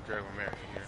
Dragon America here.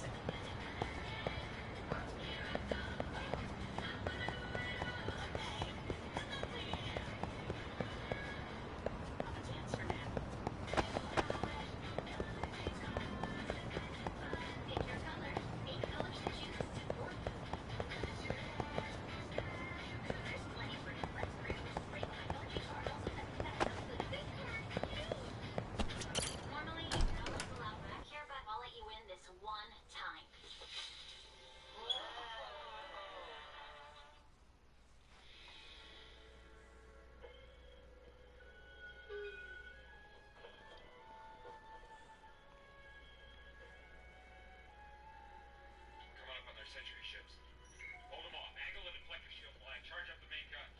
Sentry ships. Hold them off. Angle the deflector shield flag. Charge up the main guns.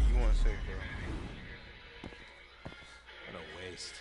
You want to say, bro? What a waste.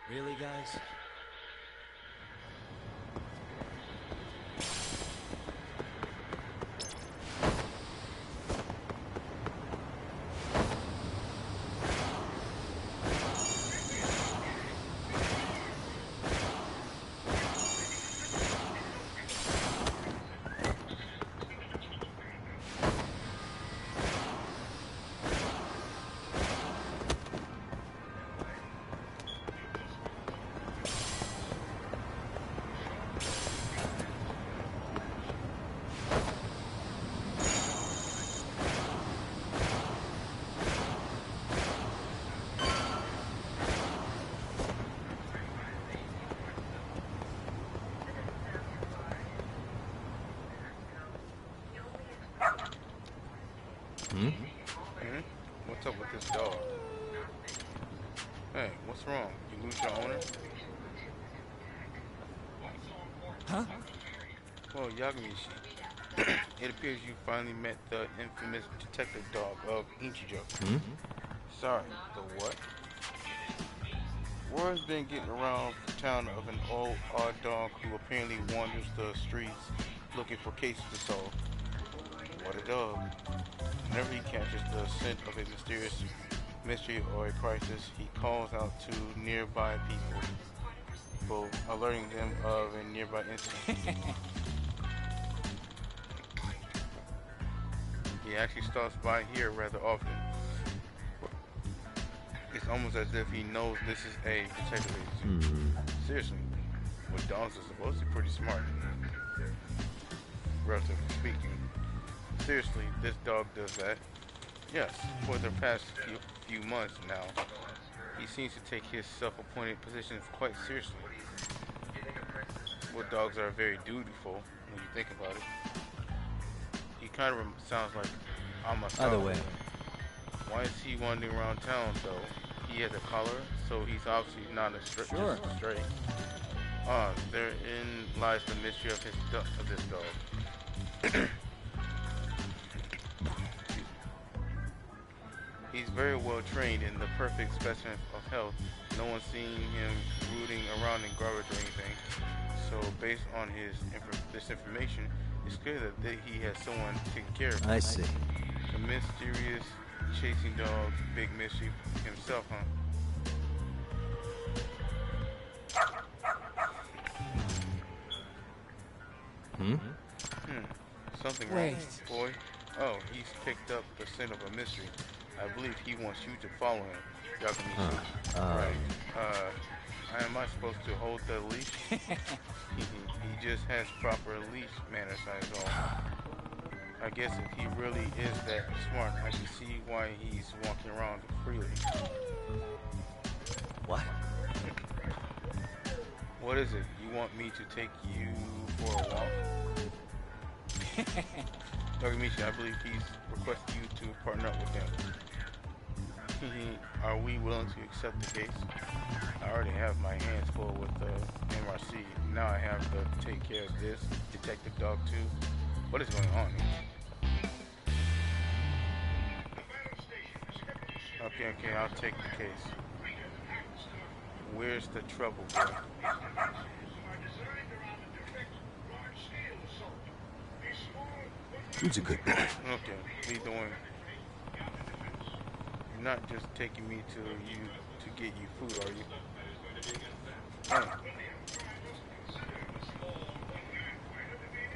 Really, guys? What's up with this dog? Hey, what's wrong? You lose your owner? Huh? Well, Yagamishi, it appears you finally met the infamous detective dog of Ichijo. Sorry, the what? Word's been getting around town of an old odd dog who apparently wanders the streets looking for cases to solve. What a dog. Whenever he catches the scent of a mysterious mystery or a crisis, he calls out to nearby people, alerting them of a nearby incident. He actually stops by here rather often. It's almost as if he knows this is a detective agency. Seriously, what dogs are supposed to be pretty smart, relatively speaking. Seriously, this dog does that. Yes, for the past few months now, he seems to take his self-appointed position quite seriously. Well, dogs are very dutiful when you think about it. He kind of sounds like I'm a Either solid. way. Why is he wandering around town though? He has a collar, so he's obviously not a Sure. just a stray. Therein lies the mystery of of this dog. He's very well trained and the perfect specimen of health. No one's seen him rooting around in garbage or anything. So, based on this information, it's clear that he has someone taking care of him. I see. The mysterious chasing dog, big mystery himself, huh? Hmm? Something wrong, boy. Oh, he's picked up the scent of a mystery. I believe he wants you to follow him. Yakamichi. Right. Am I supposed to hold the leash? He just has proper leash manners, that's all. I guess if he really is that smart, I can see why he's walking around freely. What? What is it? You want me to take you for a walk? Yakamichi, I believe he's requested you to partner up with him. Are we willing to accept the case? I already have my hands full with the MRC. Now I have to take care of this detective dog too. What is going on here? Okay, I'll take the case. Where's the trouble, boy? Who's a good boy? Okay, lead the way. You're not just taking me to get you food, are you? Oh.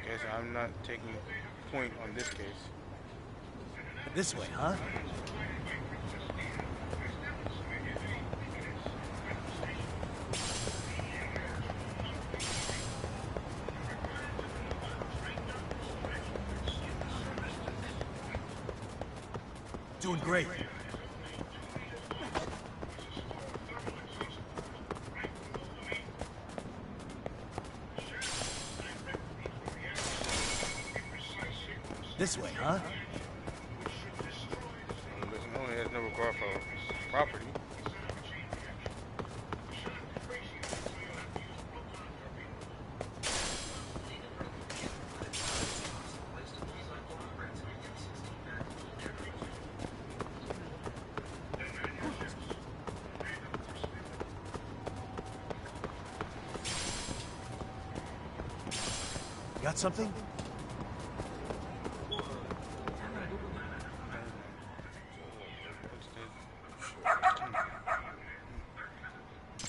Guess I'm not taking point on this case. This way, huh? Doing great. This way, huh? Listen, only has no regard for property. Got something?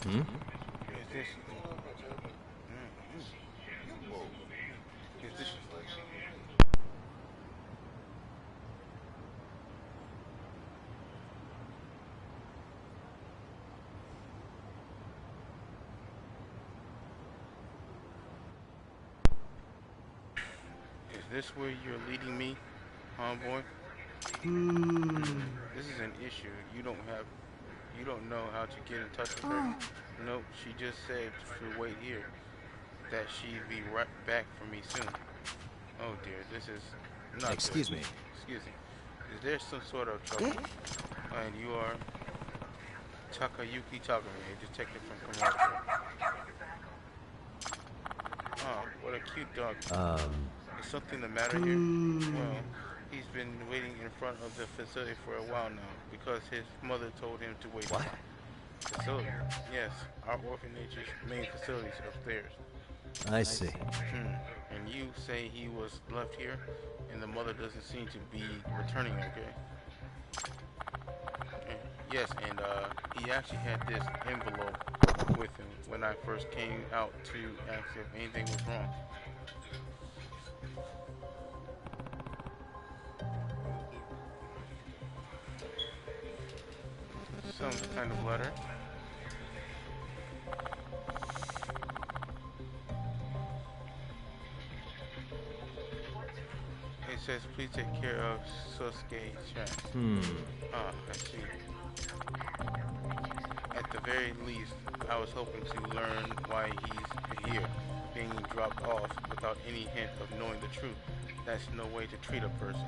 Hmm? Is this? Is this? Is this where you're leading me, homeboy? This is an issue. You don't know how to get in touch with her. Nope, she just said to wait here. That she'd be right back for me soon. Oh dear, this is not Excuse good. me. Excuse me. Is there some sort of trouble? And you are Takayuki Takumi, a detective from commercial. Oh, what a cute dog. Is something the matter here? Well, he's been waiting in front of the facility for a while now because his mother told him to wait. What? Facility? Yes, our orphanage's main facility is upstairs. I see. And you say he was left here, and the mother doesn't seem to be returning, okay? Yes, and he actually had this envelope with him when I first came out to ask if anything was wrong. Some kind of letter. Is says please take care of Sosuke-chan. Ah, I see. At the very least, I was hoping to learn why he's here, being dropped off without any hint of knowing the truth. That's no way to treat a person.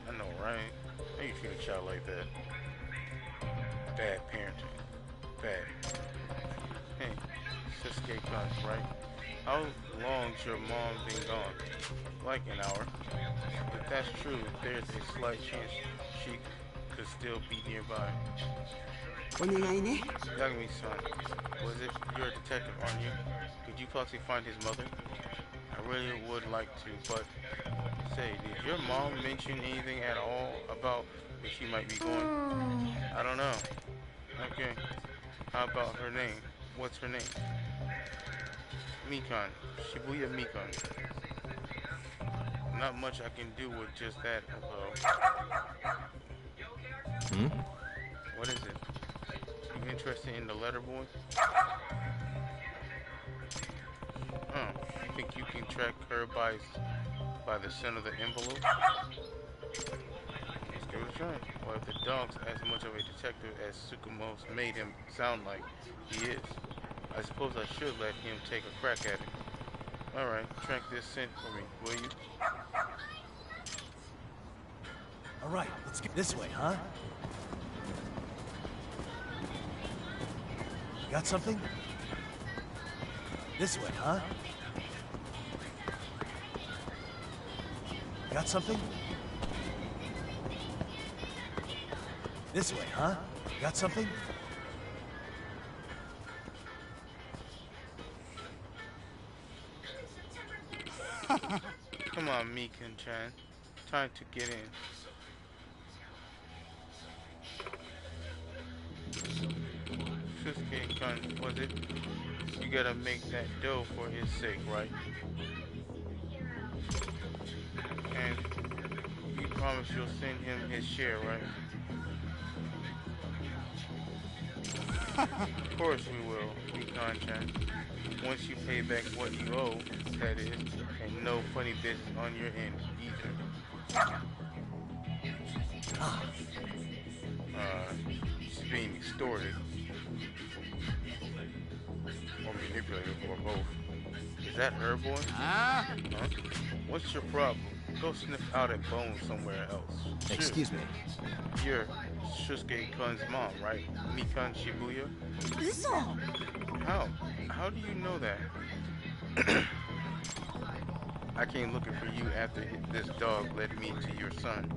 I know, right? How you treat a child like that? Bad parenting. Bad. Hey, Sasuke-kun, right? How long's your mom been gone? Like an hour. If that's true, there's a slight chance she could still be nearby. お願いね。 Yagami-san, was it you're a detective, aren't you? Could you possibly find his mother? I really would like to, but say, did your mom mention anything at all about where she might be going? I don't know. Okay. How about her name? What's her name? Mikan. Shibuya Mikan. Not much I can do with just that, What is it? You interested in the letter boy? Oh, you think you can track her by the scent of the envelope? Let's give it a try. Well, if the dog's as much of a detective as Tsukumo's made him sound like he is, I suppose I should let him take a crack at it. Alright, track this scent for me, will you? All right, let's get this way, huh? Got something? This way, huh? Got something? This way, huh? Got something? Come on, Mikan-chan. Time to get in. Sasuke-kun, was it? You gotta make that dough for his sake, right? And you promise you'll send him his share, right? Of course we will, Mikan-chan. Once you pay back what you owe, that is, and no funny business on your end either. She's being extorted. Or manipulated, or both. Is that her boy? Huh? What's your problem? Go sniff out a bone somewhere else. Excuse me. You're Shusuke-kun's mom, right? Mikan Shibuya? 嘘。 How do you know that? I came looking for you after this dog led me to your son.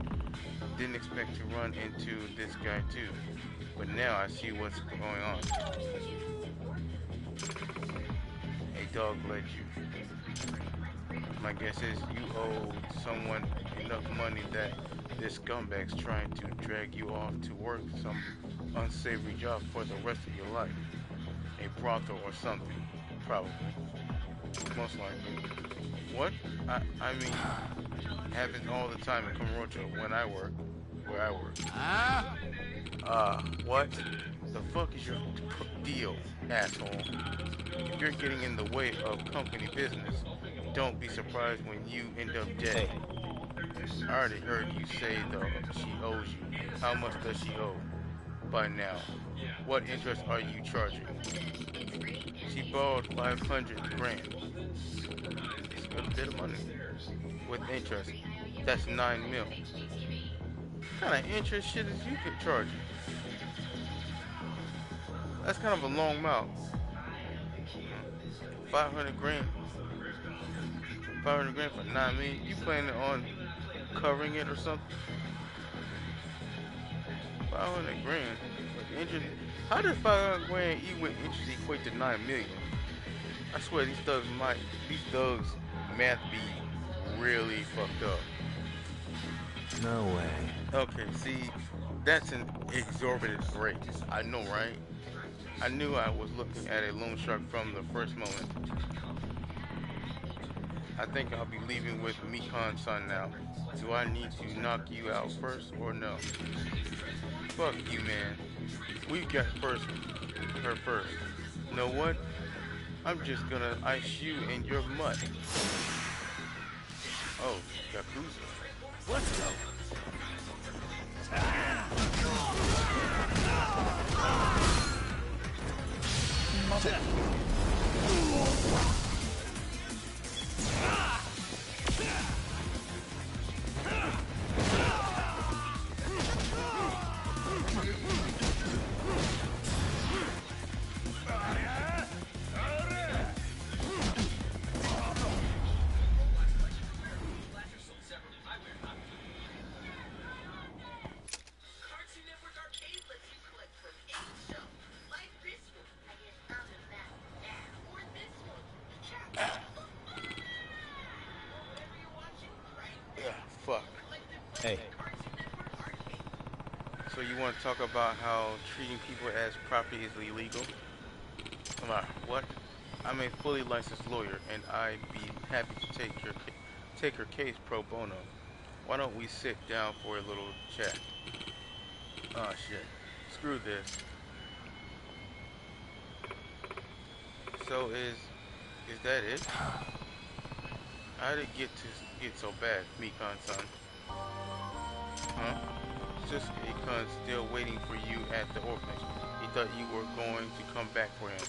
Didn't expect to run into this guy too. But now I see what's going on. A dog led you. My guess is you owe someone enough money that this scumbag's trying to drag you off to work some unsavory job for the rest of your life. A brothel or something, probably. Most likely. What? I mean, happens all the time in Kamurocho when I work, where I work. What? The fuck is your deal, asshole? If you're getting in the way of company business, don't be surprised when you end up dead. I already heard you say, though, she owes you. How much does she owe? By now. What interest are you charging? She borrowed 500 grand. It's a good bit of money. With interest, that's 9 mil. What kind of interest shit is you could charge? That's kind of a long amount. 500 grand. 500 grand for 9 million. You planning on covering it or something? 500 grand with interest. How does 500 grand with interest equate to 9 million? I swear these thugs math be really fucked up. No way. Okay, see, that's an exorbitant rate. I know, right? I knew I was looking at a loan shark from the first moment. I think I'll be leaving with Mikan-san now. Do I need to knock you out first or no? Fuck you, man. We got her first. Know what? I'm just gonna ice you in your mutt. Oh, Yakuza. Let's go. Yeah, fuck. Hey, So you want to talk about how treating people as property is illegal? Come on, what? I'm a fully licensed lawyer, and I'd be happy to take her case pro bono. Why don't we sit down for a little chat? Oh shit. Screw this. So is that it? How did it get so bad, Mikan-san? Huh? Susuke-kun still waiting for you at the orphanage. He thought you were going to come back for him.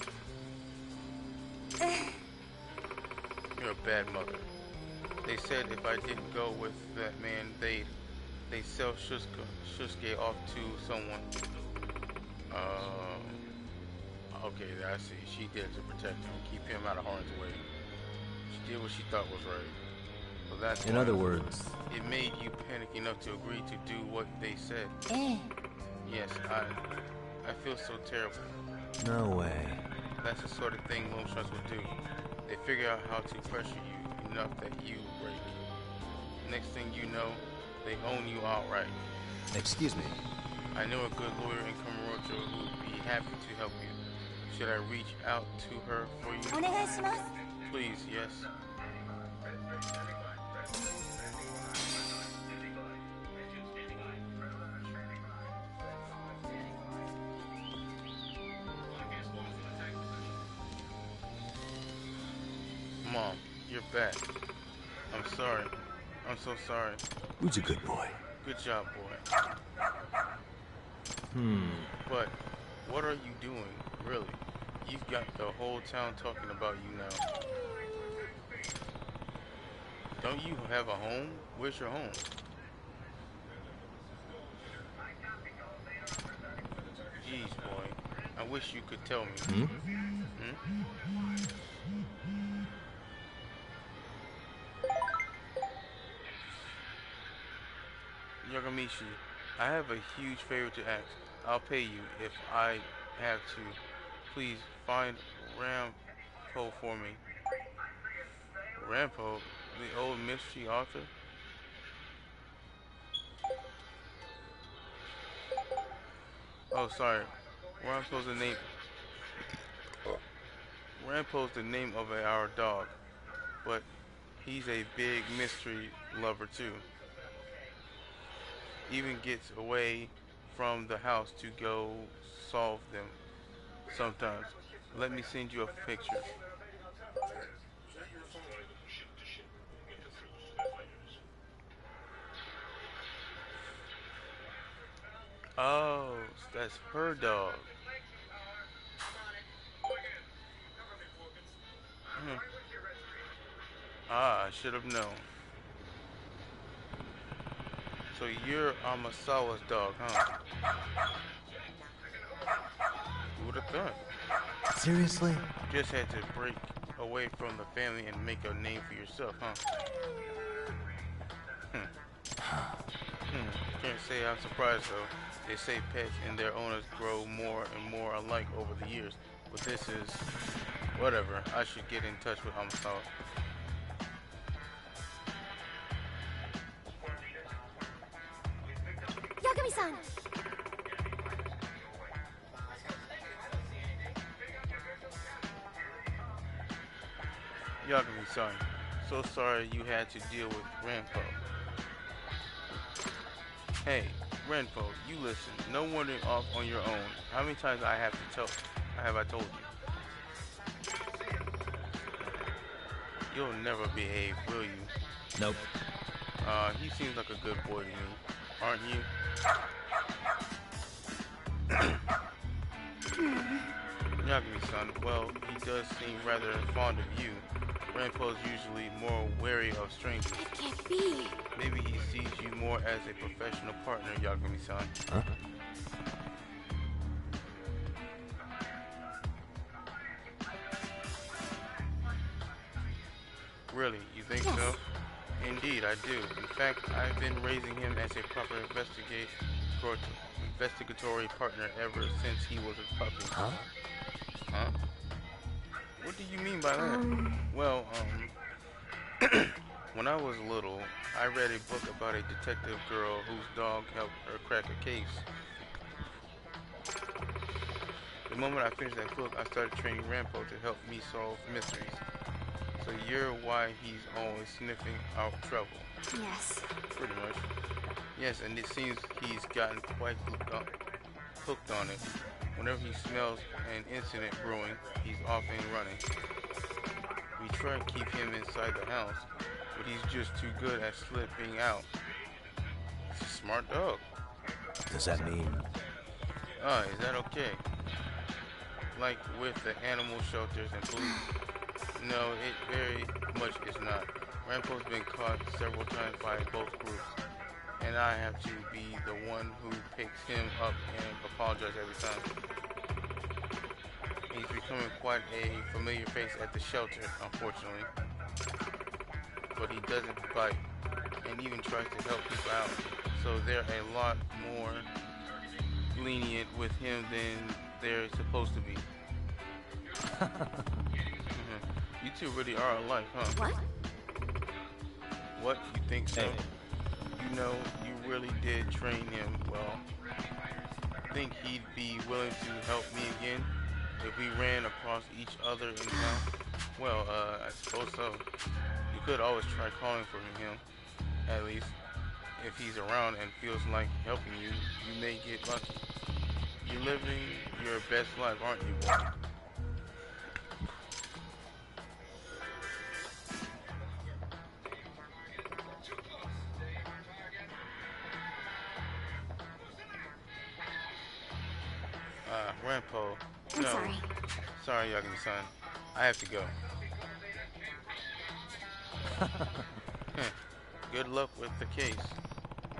You're a bad mother. They said if I didn't go with that man, they'd sell Shusuke off to someone. Okay, I see. She did to protect him, keep him out of harm's way. She did what she thought was right. Well, that's in other words, it made you panic enough to agree to do what they said. Yes, I feel so terrible. no way. That's the sort of thing loan sharks would do. They figure out how to pressure you enough that you break. Next thing you know, they own you outright. Excuse me. I know a good lawyer in Kamurocho who would be happy to help you. Should I reach out to her for you? Please, yes. Mom, you're back. I'm sorry. I'm so sorry. Who's a good boy? Good job, boy. But what are you doing, really? You've got the whole town talking about you now. Don't you have a home? Where's your home? Jeez, boy. I wish you could tell me. Yagamishi, I have a huge favor to ask. I'll pay you if I have to. Please find Rampo for me. Rampo? The old mystery author? Oh, sorry. Rampo's the name. Rampo's the name of our dog, but he's a big mystery lover too. Even gets away from the house to go solve them sometimes. Let me send you a picture. Oh, that's her dog. Ah, I should have known. So you're Amasawa's dog, huh? Who would have thought? Seriously? Just had to break away from the family and make a name for yourself, huh? Can't say I'm surprised though. They say pets and their owners grow more and more alike over the years. But this is... whatever. I should get in touch with Amasawa. Yagami-san! Yagami-san, so sorry you had to deal with Rampo. Hey, Renpo, you listen. No wandering off on your own. How many times have I told you? You'll never behave, will you? Nope. He seems like a good boy to me, aren't you? Yagami-san, well, he does seem rather fond of you. Rampo's usually more wary of strangers. It can't be. Maybe he sees you more as a professional partner, Yagami-san. Huh? Really, you think Yes. so? Indeed, I do. In fact, I've been raising him as a proper investigatory partner ever since he was a puppy. Huh? Huh? What do you mean by that? Well, when I was little, I read a book about a detective girl whose dog helped her crack a case. The moment I finished that book, I started training Rampo to help me solve mysteries. So you're why he's always sniffing out trouble. Yes. Pretty much. Yes, and it seems he's gotten quite hooked on it. Whenever he smells an incident brewing, he's off and running. We try to keep him inside the house, but he's just too good at slipping out. He's a smart dog. Does that mean... Is that okay? Like with the animal shelters and police? No, it very much is not. Rampo's been caught several times by both groups, and I have to be the one who picks him up and apologizes every time. He's becoming quite a familiar face at the shelter, unfortunately. But he doesn't bite, and even tries to help people out. So they're a lot more lenient with him than they're supposed to be. You two really are alike, huh? What? What? You think so? Hey. You know, you really did train him well. Think he'd be willing to help me again if we ran across each other in town? Well, I suppose so. You could always try calling for him, at least. If he's around and feels like helping you, you may get lucky. You're living your best life, aren't you, boy? Rampo. I'm No. sorry. Sorry, Yagami-san. I have to go. Good luck with the case.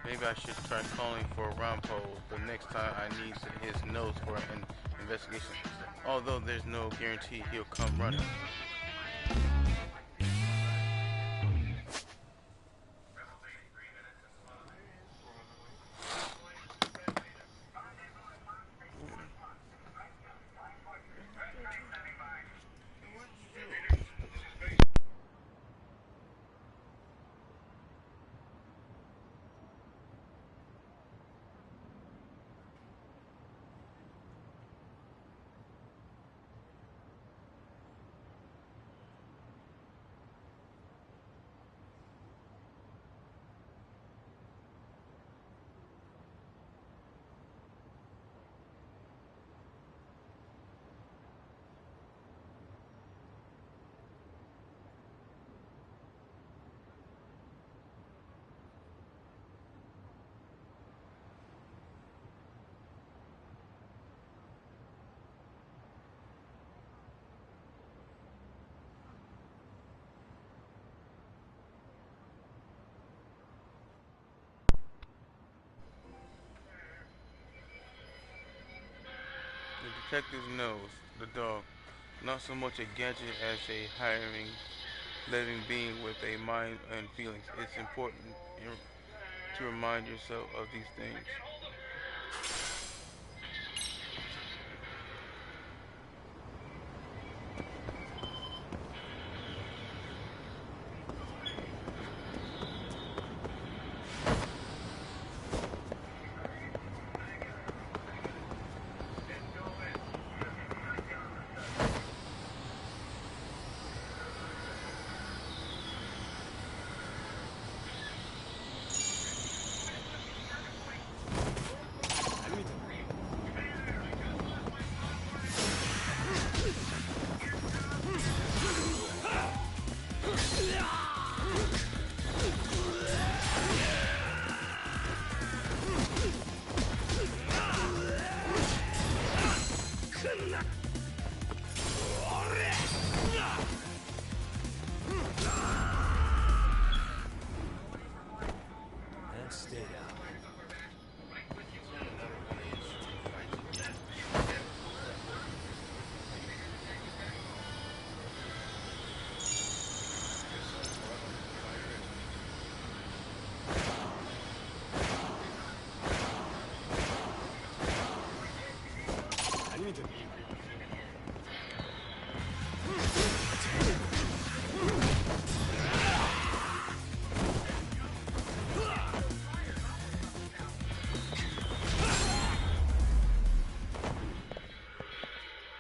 Maybe I should try calling for Rampo the next time I need his notes for an investigation. Although there's no guarantee he'll come running. The detective knows the dog, not so much a gadget as a hiring living being with a mind and feelings. It's important to remind yourself of these things. stayed out.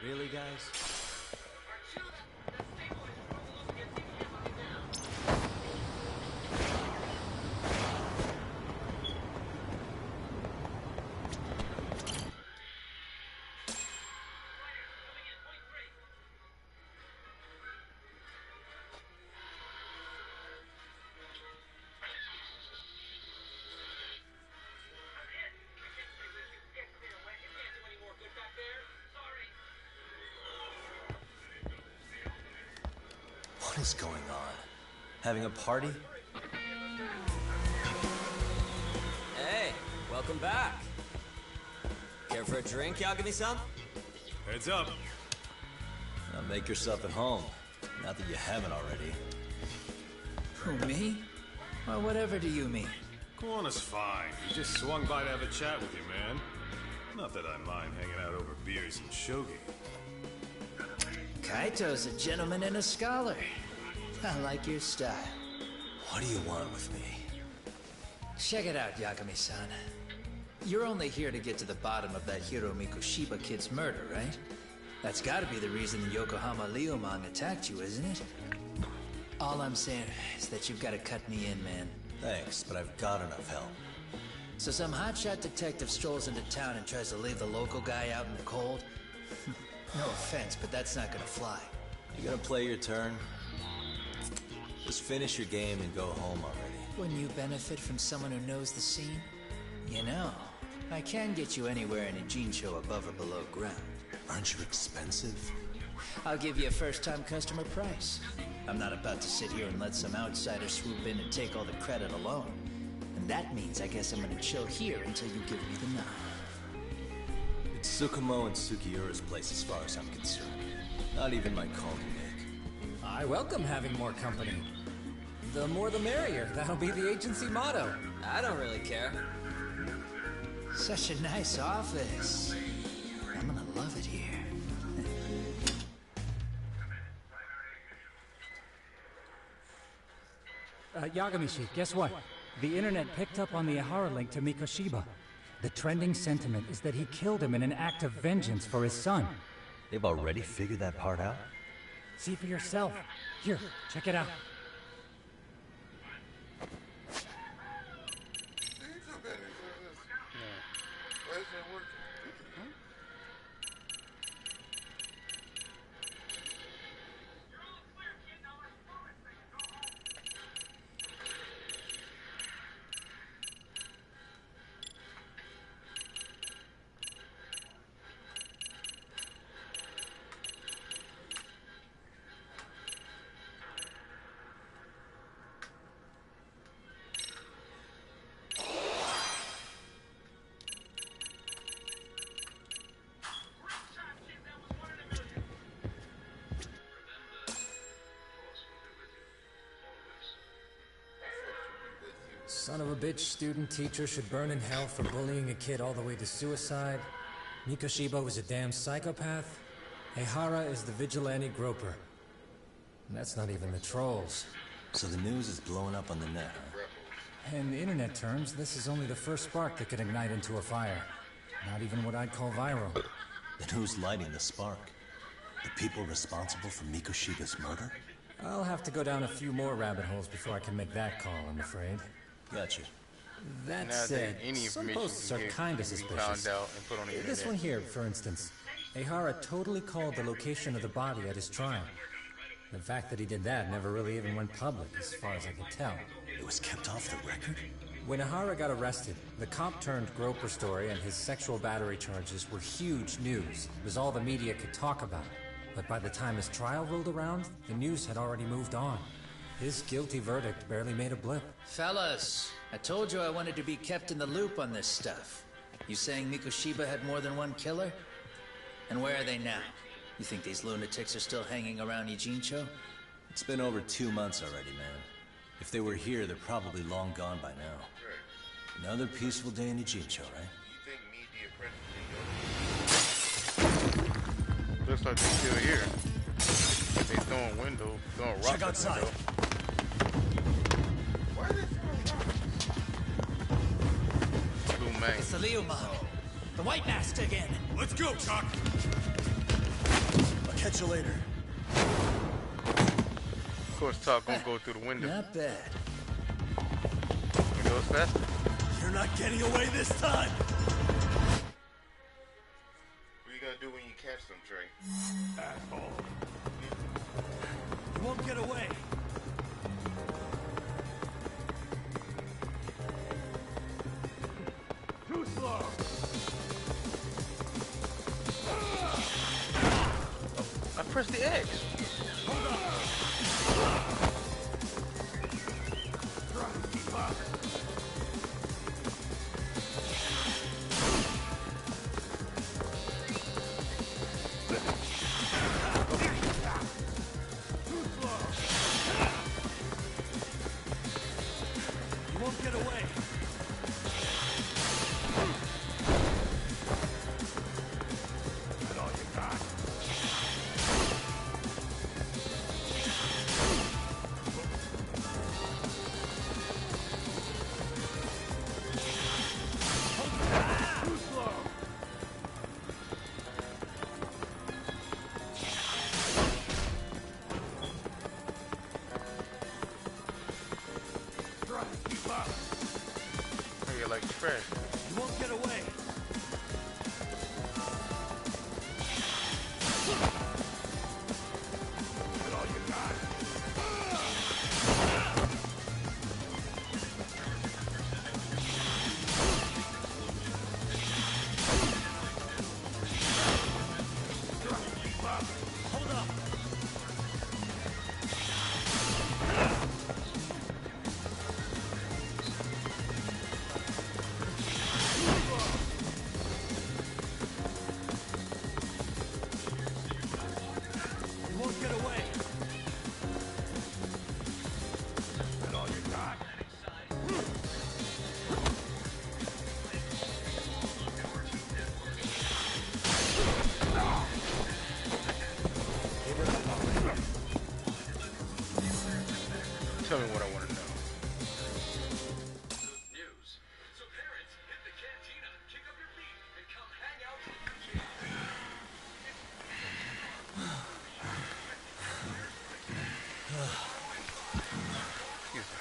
Really, guys? What is going on? Having a party? Hey, welcome back. Care for a drink, Yagami-san? Heads up. Now make yourself at home. Not that you haven't already. Who, me? Well, whatever do you mean? Corner's fine. He just swung by to have a chat with you, man. Not that I mind hanging out over beers and shogi. Kaito's a gentleman and a scholar. I like your style. What do you want with me? Check it out, Yagami-san. You're only here to get to the bottom of that Hiro Mikoshiba kid's murder, right? That's gotta be the reason the Yokohama Leomon attacked you, isn't it? All I'm saying is that you've gotta cut me in, man. Thanks, but I've got enough help. So some hotshot detective strolls into town and tries to leave the local guy out in the cold? No offense, but that's not gonna fly. You gonna play your turn? Just finish your game and go home already. Wouldn't you benefit from someone who knows the scene? You know, I can get you anywhere in a Jincho above or below ground. Aren't you expensive? I'll give you a first-time customer price. I'm not about to sit here and let some outsider swoop in and take all the credit alone. And that means I guess I'm gonna chill here until you give me the nod. It's Tsukumo and Sukiura's place as far as I'm concerned. Not even my call to make. I welcome having more company. The more the merrier. That'll be the agency motto. I don't really care. Such a nice office. I'm gonna love it here. Yagamishi, guess what? The internet picked up on the Ihara link to Mikoshiba. The trending sentiment is that he killed him in an act of vengeance for his son. They've already figured that part out? See for yourself. Here, check it out. Son of a bitch student teacher should burn in hell for bullying a kid all the way to suicide. Mikoshiba was a damn psychopath. Ehara is the vigilante groper. And that's not even the trolls. So the news is blowing up on the net, huh? In internet terms, this is only the first spark that could ignite into a fire. Not even what I'd call viral. Then who's lighting the spark? The people responsible for Mikoshiba's murder? I'll have to go down a few more rabbit holes before I can make that call, I'm afraid. Gotcha. That Now said, that any some information posts can are get- kinda can be suspicious. found out and put on the This internet. one here, for instance. Ehara totally called the location of the body at his trial. The fact that he did that never really even went public, as far as I can tell. It was kept off the record? When Ehara got arrested, the cop-turned-groper story and his sexual battery charges were huge news. It was all the media could talk about. But by the time his trial rolled around, the news had already moved on. His guilty verdict barely made a blip. Fellas, I told you I wanted to be kept in the loop on this stuff. You saying Mikoshiba had more than one killer? And where are they now? You think these lunatics are still hanging around Ijincho? It's been over 2 months already, man. If they were here, they're probably long gone by now. Another peaceful day in Ijincho, right? You think me, the apprentice, looks like they're still here. They throwing rocks. Check outside. Why are they throwing rocks? Blue man. It's the Leomon. The White Mask again. Let's go, Chuck! I'll catch you later. Of course, Talk gonna go through the window. Not bad. It goes faster. You're not getting away this time! What are you gonna do when you catch them, Trey? Asshole. You won't get away. Too slow. I pressed the X. Hold up. Keep up. You won't get away. That's all you got. Too slow. Try to keep up. How you like trash? You won't get away. That's all you got. Try to keep up. Hold up. You won't get away. That's all you got. Tell me what I want to know. News. So parents, hit the cantina, kick up your feet, and come hang out with the kids. Excuse me.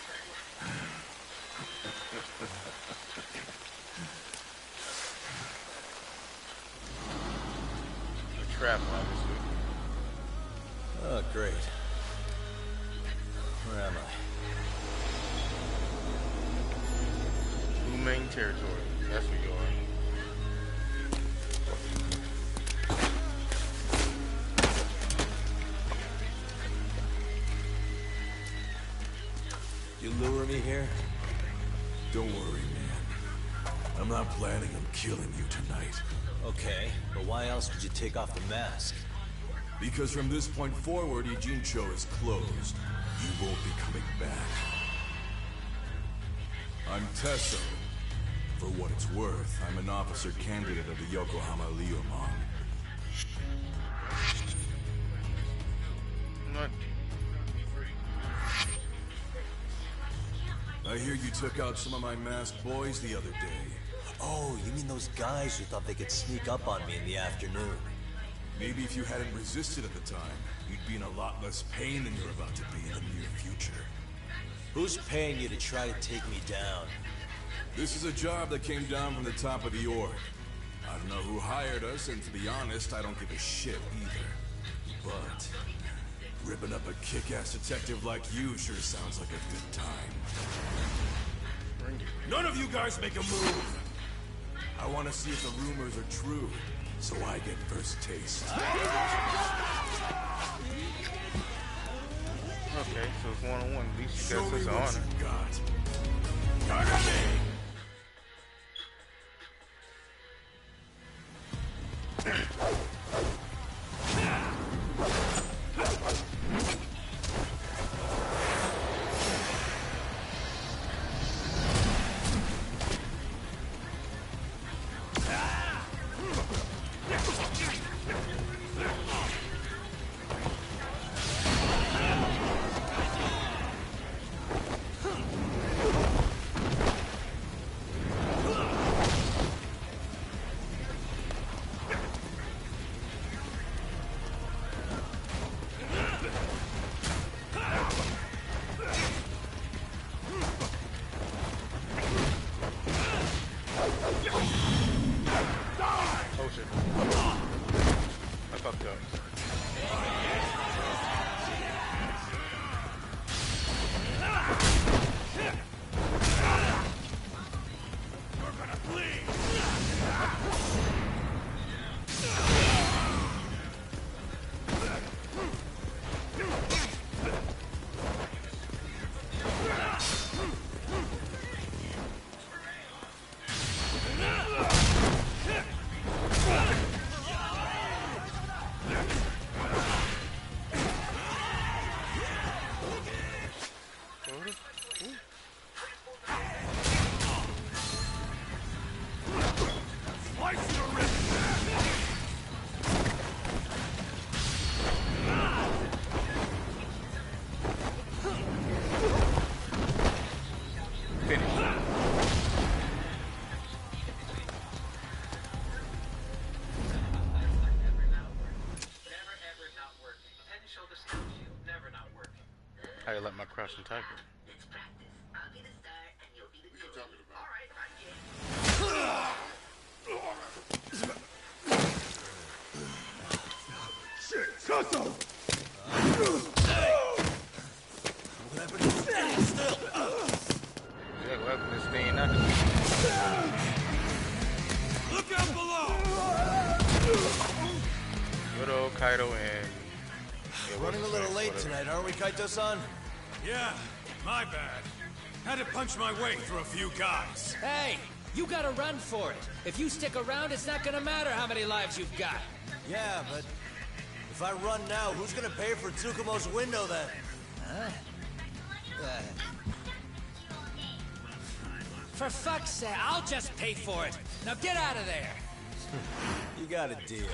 The trap, obviously. Oh, great. Where am I? Blue main territory. That's where you are. You lure me here? Don't worry, man. I'm not planning on killing you tonight. Okay, but why else would you take off the mask? Because from this point forward, Ijincho is closed. You won't be coming back. I'm Tesso. For what it's worth, I'm an officer candidate of the Yokohama Leomon. Not. I hear you took out some of my masked boys the other day. Oh, you mean those guys who thought they could sneak up on me in the afternoon? Maybe if you hadn't resisted at the time, you'd be in a lot less pain than you're about to be in the near future. Who's paying you to try to take me down? This is a job that came down from the top of the org. I don't know who hired us, and to be honest, I don't give a shit either. But ripping up a kick-ass detective like you sure sounds like a good time. None of you guys make a move! I want to see if the rumors are true, so I get first taste. Okay, so it's one-on-one. At least you Show got a me sense of what honor. you got. Yagami! Oh shit. I fucked up. You're gonna bleed! Slice your wrist! Finish. How you like my crouching tiger? Shit, Kusso! Yeah, well, this thing not. Look out below! Good old Kaido and. Yeah, Running a what's his little name? late Whatever. tonight, aren't we, Kaito-san? Yeah, my bad. Had to punch my way through a few guys. Hey, you gotta run for it. If you stick around, it's not gonna matter how many lives you've got. Yeah, but if I run now, who's gonna pay for Tsukumo's window then? Huh? For fuck's sake, I'll just pay for it. Now get out of there. You got a deal.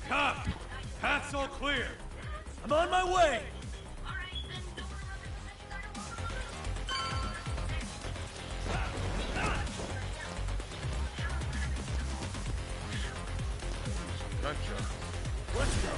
Cop! Path's all clear. I'm on my way! Gunshot. Let's go.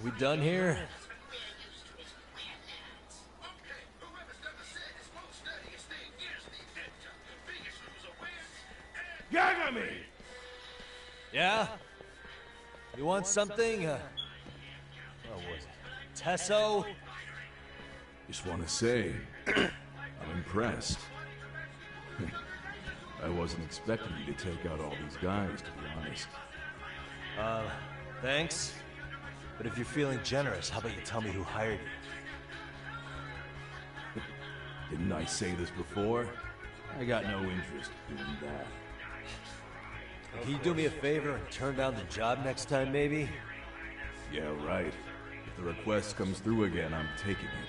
We done here? Yagami! Yeah? You want something? What was it? Tesso? Just want to say, I'm impressed. I wasn't expecting you to take out all these guys, to be honest. Thanks. But if you're feeling generous, how about you tell me who hired you? Didn't I say this before? I got no interest in doing that. Can you do me a favor and turn down the job next time, maybe? Yeah, right. If the request comes through again, I'm taking it.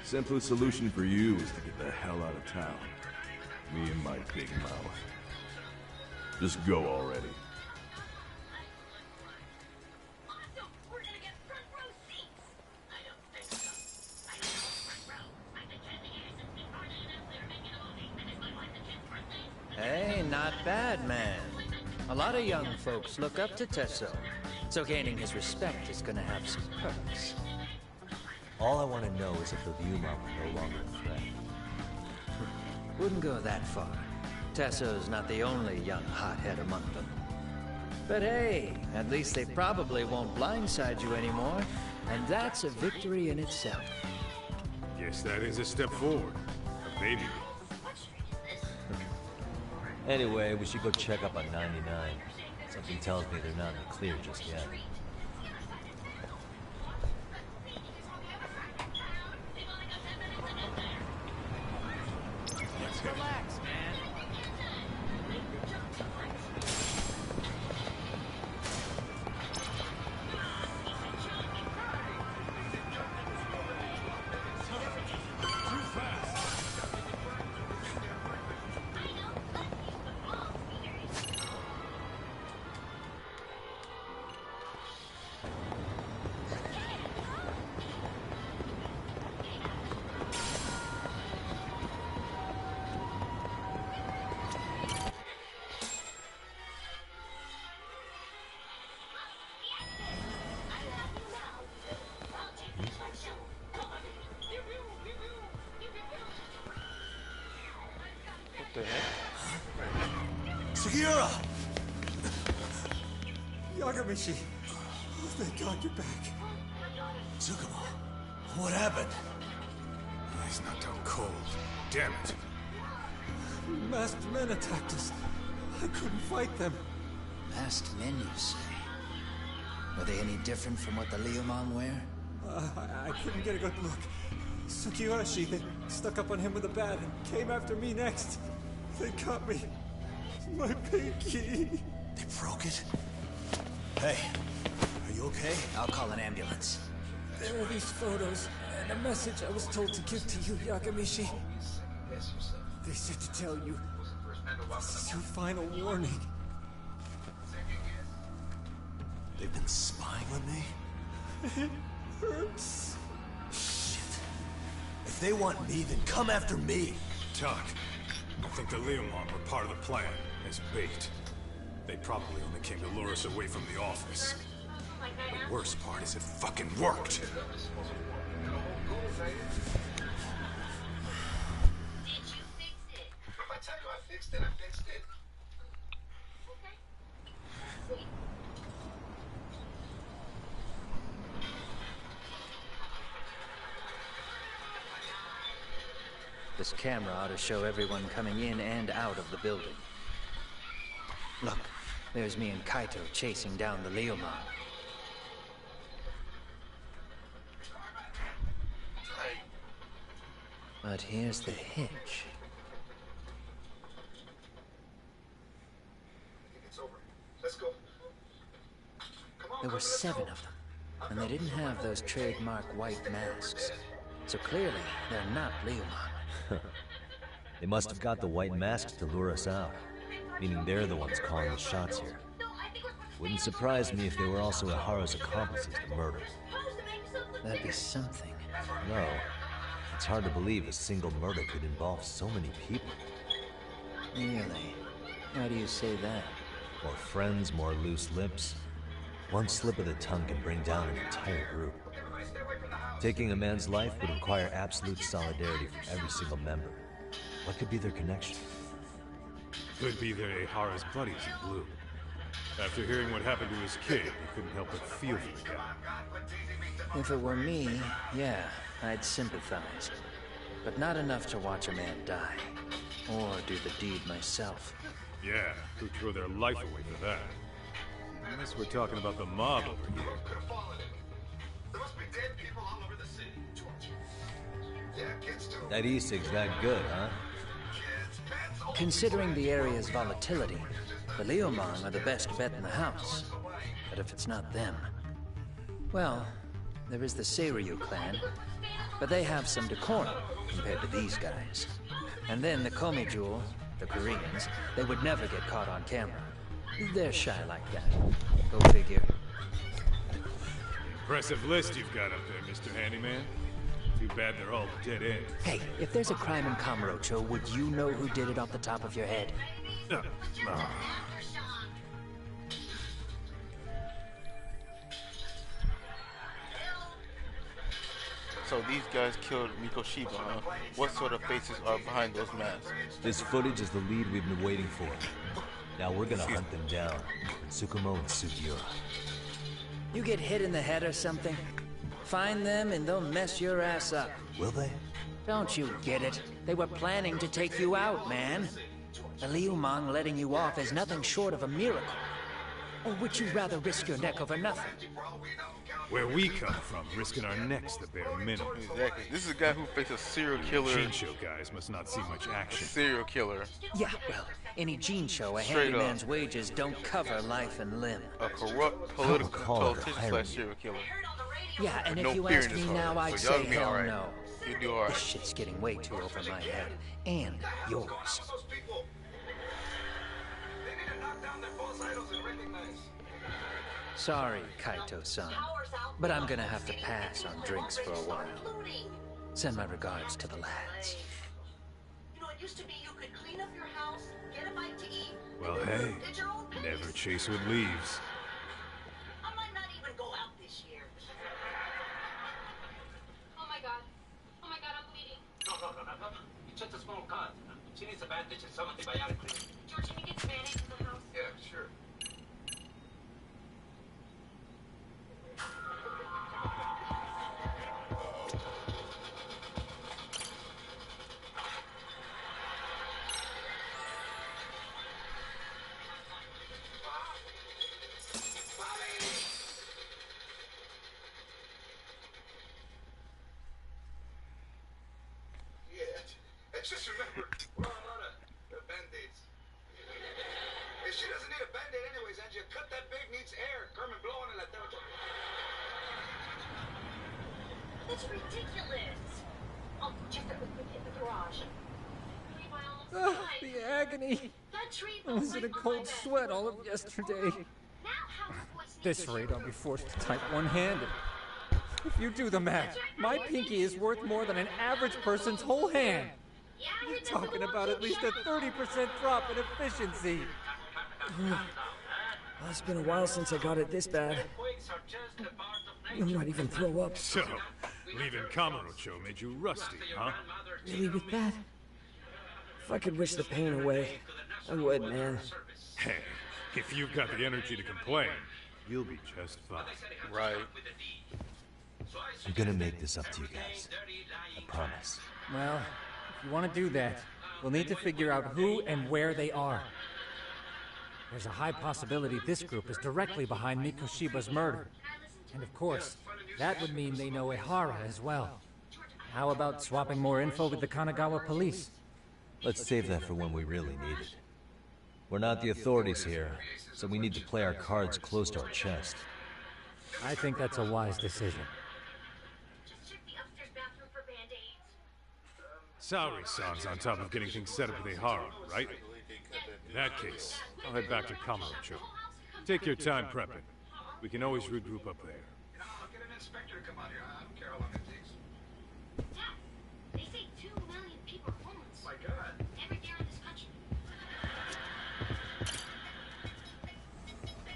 Simplest solution for you is to get the hell out of town. Me and my big mouth. Just go already. Hey, not bad, man. A lot of young folks look up to Tesso, so gaining his respect is gonna have some perks. All I want to know is if the Viewmon were no longer a threat. Wouldn't go that far. Tesso's not the only young hothead among them. But hey, at least they probably won't blindside you anymore, and that's a victory in itself. Guess that is a step forward. A baby. Anyway, we should go check up on 99. Something tells me they're not in the clear just yet. Relax, man. What the heck? Sugiura! Yagamishi! Oh, thank God you're back. Tsukumo, what happened? He's not done cold. Damn it. Masked men attacked us. I couldn't fight them. Masked men, you say? Were they any different from what the Leomon wear? I couldn't get a good look. Sukiyoshi, they stuck up on him with a bat and came after me next. They caught me. My pinky. They broke it? Hey, are you okay? I'll call an ambulance. There are these photos and a message I was told to give to you, Yagamishi. They said to tell you, this is your final warning. They've been spying on me? It hurts. Shit. If they want me, then come after me. Talk. I think the Leomon were part of the plan, as bait. They probably only came to lure us away from the office. The worst part is it fucking worked. Did you fix it? If I tell you I fixed it, I fixed it. Okay. Sweet. This camera ought to show everyone coming in and out of the building. Look, there's me and Kaito chasing down the Leomon. But here's the hitch. It's over. Let's go. There were 7 of them, and they didn't have those trademark white masks. So clearly, they're not Leomon. They must have got the white masks to lure us out, meaning they're the ones calling the shots here. Wouldn't surprise me if they were also Ihara's accomplices to murder. That'd be something. No, it's hard to believe a single murder could involve so many people. Really? How do you say that? More friends, more loose lips. One slip of the tongue can bring down an entire group. Taking a man's life would require absolute solidarity from every single member. What could be their connection? Could be they're Ihara's buddies in blue. After hearing what happened to his kid, he couldn't help but feel for the guy. If it were me, yeah, I'd sympathize. But not enough to watch a man die. Or do the deed myself. Yeah, who'd throw their life away for that? Unless we're talking about the mob over here. There must be dead people all over the city, George. Yeah, kids too. That e-cig's that good, huh? Considering the area's volatility, the Leomon are the best bet in the house. But if it's not them... Well, there is the Seiryu clan, but they have some decorum compared to these guys. And then the Komi Jewel, the Koreans, they would never get caught on camera. They're shy like that. Go figure. Impressive list you've got up there, Mr. Handyman. Too bad they're all dead ends. Hey, if there's a crime in Kamurocho, would you know who did it off the top of your head? So these guys killed Mikoshiba, huh? What sort of faces are behind those masks? This footage is the lead we've been waiting for. Now we're gonna hunt them down. Tsukumo and Sugiura. You get hit in the head or something? Find them and they'll mess your ass up. Will they? Don't you get it? They were planning to take you out, man. The Leomon letting you off is nothing short of a miracle. Or would you rather risk your neck over nothing? Where we come from, risking our necks the bare minimum. Exactly. This is a guy who faced a serial killer. Gene show guys must not see much action. Serial killer. Yeah, well, any gene show, a Straight handyman's wages don't cover life and limb. A corrupt politician slash serial killer. Yeah, and With if no you fear ask in his me heart. now, I'd So y'all say be hell alright. no. You do alright. This shit's getting way too over my head. And yours. Those people. They need to knock down their false idols and recognize. Sorry, Kaito-san, but I'm gonna have to pass on drinks for a while. Send my regards to the lads. You know, it used to be you could clean up your house, get a bite to eat. Well, hey, never chase what leaves. I might not even go out this year. Oh my god. Oh my god, I'm bleeding. No. It's just a small cut. She needs a bandage and some antibiotic cream. George, can you get Spanish in the house? Yeah, sure. Just remember, we're all out of band-aids. If she doesn't need a band-aid anyways, Angie, cut that big needs air. Carmen, blow on it like that. That's ridiculous. Oh, just a quick hit in the garage. The agony. That tree I was in a cold sweat all of yesterday. This rate, I'll be forced to type one-handed. If you do the math, my pinky is worth more than an average person's whole hand. You're talking about at least a 30% drop in efficiency. Well, it's been a while since I got it this bad. I might even throw up. So, leaving Kamurocho made you rusty, huh? Really with that? If I could wish the pain away, I would, man. Hey, if you've got the energy to complain, you'll be just fine. Right. I'm gonna make this up to you guys. I promise. Well, If you want to do that, we'll need to figure out who and where they are. There's a high possibility this group is directly behind Mikoshiba's murder. And of course, that would mean they know Ehara as well. How about swapping more info with the Kanagawa police? Let's save that for when we really need it. We're not the authorities here, so we need to play our cards close to our chest. I think that's a wise decision. Just check the upstairs bathroom for band-aids. Saori-san's on top of getting things set up with Ehara, right? In that case, I'll head back to Kamurocho. Take your time prepping. We can always regroup up there. I'll get an inspector to come out here. I don't care how long it takes. Dad, they say 2 million people are homeless. My God. Every year in this country.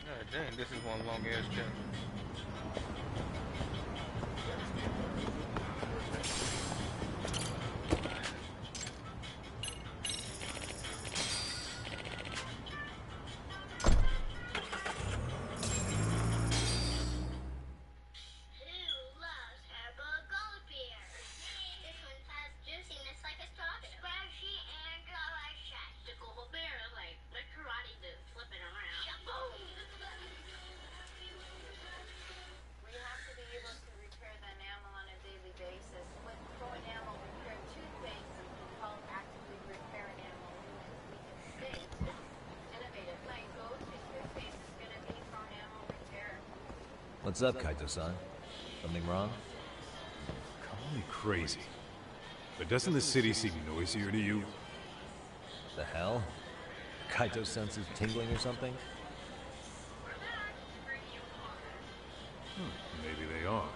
God dang, this is one long ass chapter. Who loves herbal gold beer? This one has juiciness like a strawberry. Squishy and delicious. The gold beer is like the karate move, flipping around. Shaboom! We have to be able to repair the enamel on a daily basis. With Pro Enamel Repair Toothpaste, called Actively Repair Enamel State. Innovative. My go-to toothpaste is going to be Pro Enamel Repair. What's up, Kaito-san? Something wrong? Call me crazy, but doesn't the city seem noisier to you? The hell? Kaito senses tingling or something? Maybe they are.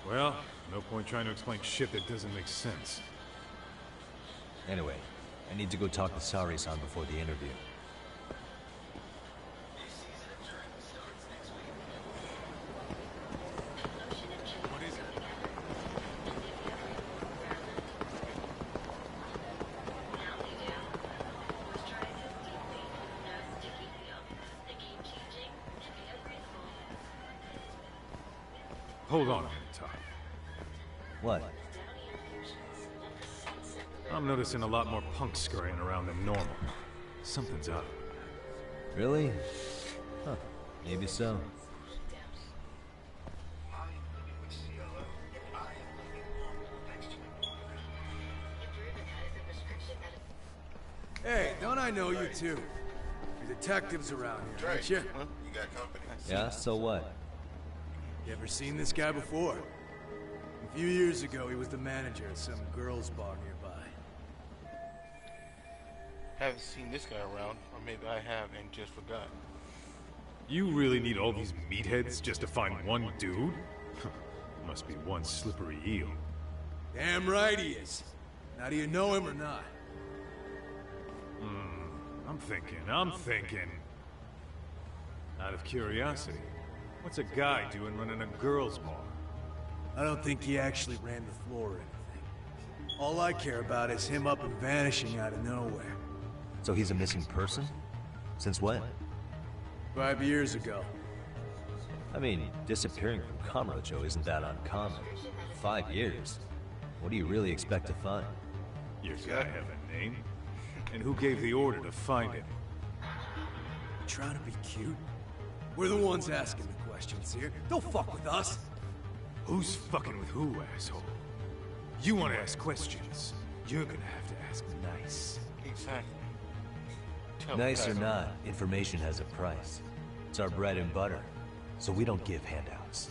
Well, no point trying to explain shit that doesn't make sense. Anyway, I need to go talk to Saori-san before the interview. What is it? Hold on a minute, Todd. What? I'm noticing a lot more punks scurrying around than normal. Something's up. Really? Huh. Maybe so. Hey, don't I know you too? You're detectives around here, aren't you? You got company. Yeah, so what? You ever seen this guy before? A few years ago, he was the manager at some girls' bar nearby. Haven't seen this guy around, or maybe I have and just forgot. You really need all these meatheads just to find one dude? Must be one slippery eel. Damn right he is. Now, do you know him or not? I'm thinking. Out of curiosity, what's a guy doing running a girls' bar? I don't think he actually ran the floor or anything. All I care about is him up and vanishing out of nowhere. So he's a missing person? Since when? 5 years ago. I mean, disappearing from Kamurocho isn't that uncommon. 5 years? What do you really expect to find? Your guy have a name? And who gave the order to find him? Trying to be cute? We're the ones asking the questions here. Don't fuck with us. Who's fucking with who, asshole? You want to ask questions? You're gonna have to ask nice. Exactly. Nice or not, information has a price. It's our bread and butter, so we don't give handouts.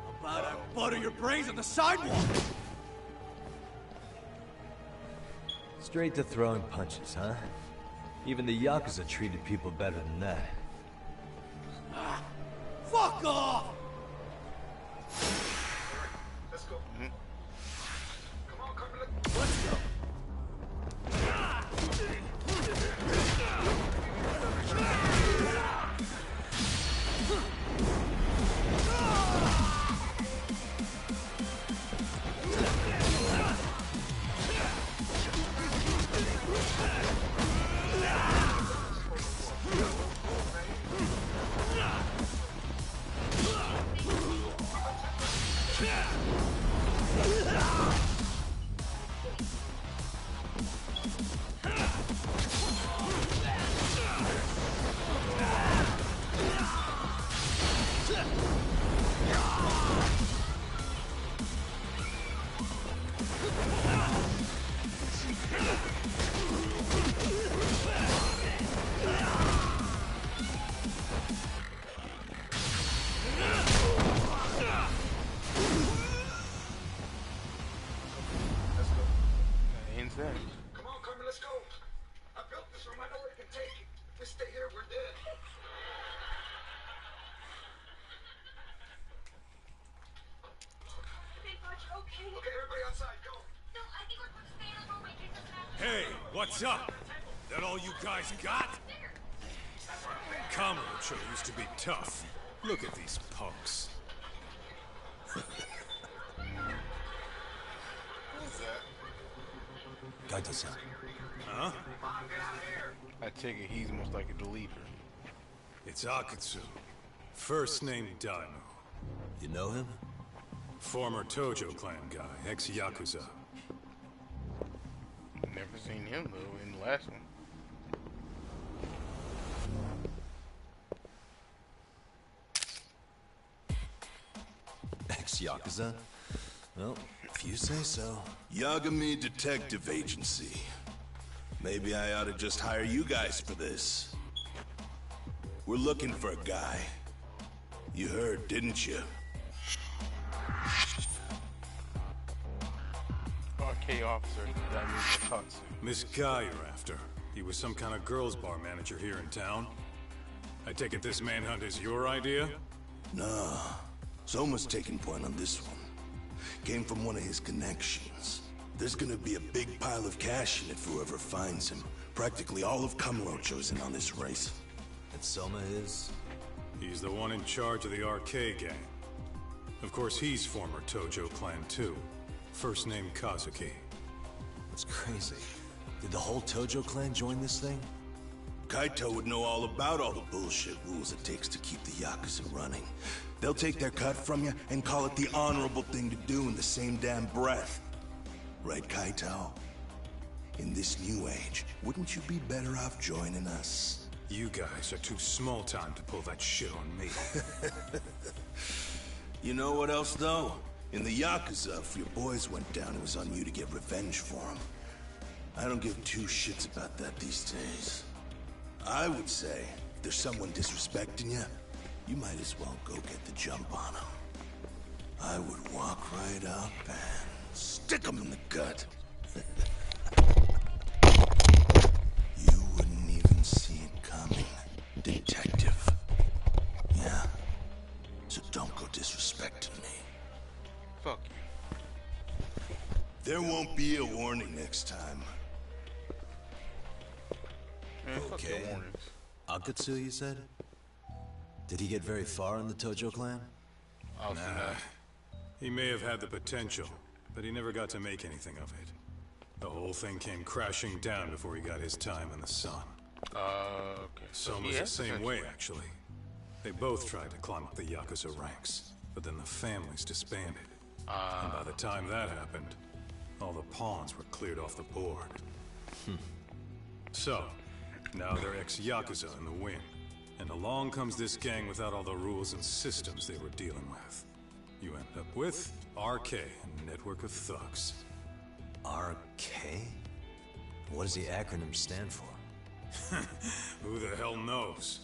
How about I butter your brains on the sidewalk? Straight to throwing punches, huh? Even the Yakuza treated people better than that. Fuck off! Let's go. Come on, Carmen. Let's go. What's up? That all you guys got? Kamurocho used to be tough. Look at these punks. Who's that? Kaito-san. Huh? I take it he's most likely the leader. It's Akatsu. First name Daimyo. You know him? Former Tojo clan guy, ex-Yakuza. Never seen him though in the last one. Ex-Yakuza? Well, if you say so. Yagami Detective Agency. Maybe I ought to just hire you guys for this. We're looking for a guy. You heard, didn't you? RK officer, that means Akatsu. This guy you're after, he was some kind of girls bar manager here in town? I take it this manhunt is your idea? Nah. Soma's taking point on this one. Came from one of his connections. There's gonna be a big pile of cash in it for whoever finds him. Practically all of Kamurocho's in on this race. And Soma is? He's the one in charge of the RK gang. Of course, he's former Tojo clan too. First name Kazuki. That's crazy. Did the whole Tojo clan join this thing? Kaito would know all about all the bullshit rules it takes to keep the Yakuza running. They'll take their cut from you and call it the honorable thing to do in the same damn breath. Right, Kaito? In this new age, wouldn't you be better off joining us? You guys are too small time to pull that shit on me. You know what else, though? In the Yakuza, if your boys went down, it was on you to get revenge for them. I don't give two shits about that these days. I would say, if there's someone disrespecting you, you might as well go get the jump on them. I would walk right up and stick them in the gut. You wouldn't even see it coming, detective. Yeah? So don't go disrespecting me. Fuck you. There won't be a warning next time. Man, fuck your Okay. warnings. Akatsu, you said? Did he get very far in the Tojo clan? I'll see that. He may have had the potential, but he never got to make anything of it. The whole thing came crashing down before he got his time in the sun. Okay. Soma's Yeah, the same potential. way, actually. They both tried to climb up the Yakuza ranks, but then the families disbanded. And by the time that happened, all the pawns were cleared off the board. So, now they're ex-Yakuza in the wind. And along comes this gang without all the rules and systems they were dealing with. You end up with RK, a network of thugs. RK? What does the acronym stand for? Who the hell knows?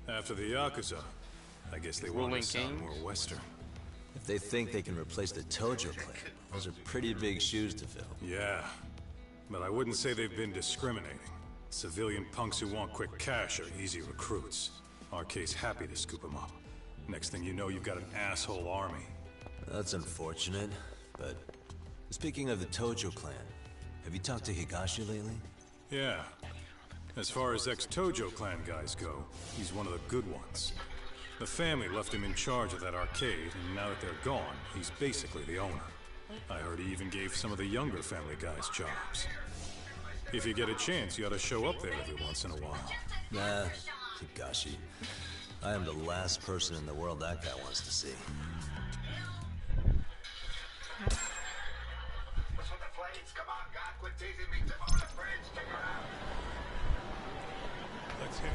After the Yakuza, I guess they want Ruling to sound kings? more Western. If they think they can replace the Tojo clan, those are pretty big shoes to fill. Yeah, but I wouldn't say they've been discriminating. Civilian punks who want quick cash are easy recruits. RK's happy to scoop them up. Next thing you know, you've got an asshole army. That's unfortunate, but speaking of the Tojo clan, have you talked to Higashi lately? Yeah. As far as ex-Tojo clan guys go, he's one of the good ones. The family left him in charge of that arcade, and now that they're gone, he's basically the owner. I heard he even gave some of the younger family guys jobs. If you get a chance, you ought to show up there every once in a while. Nah, Higashi. I am the last person in the world that guy wants to see. What's with the flames? Come on, God, quit teasing me. Tip on the bridge. Check her out. Let's hit it.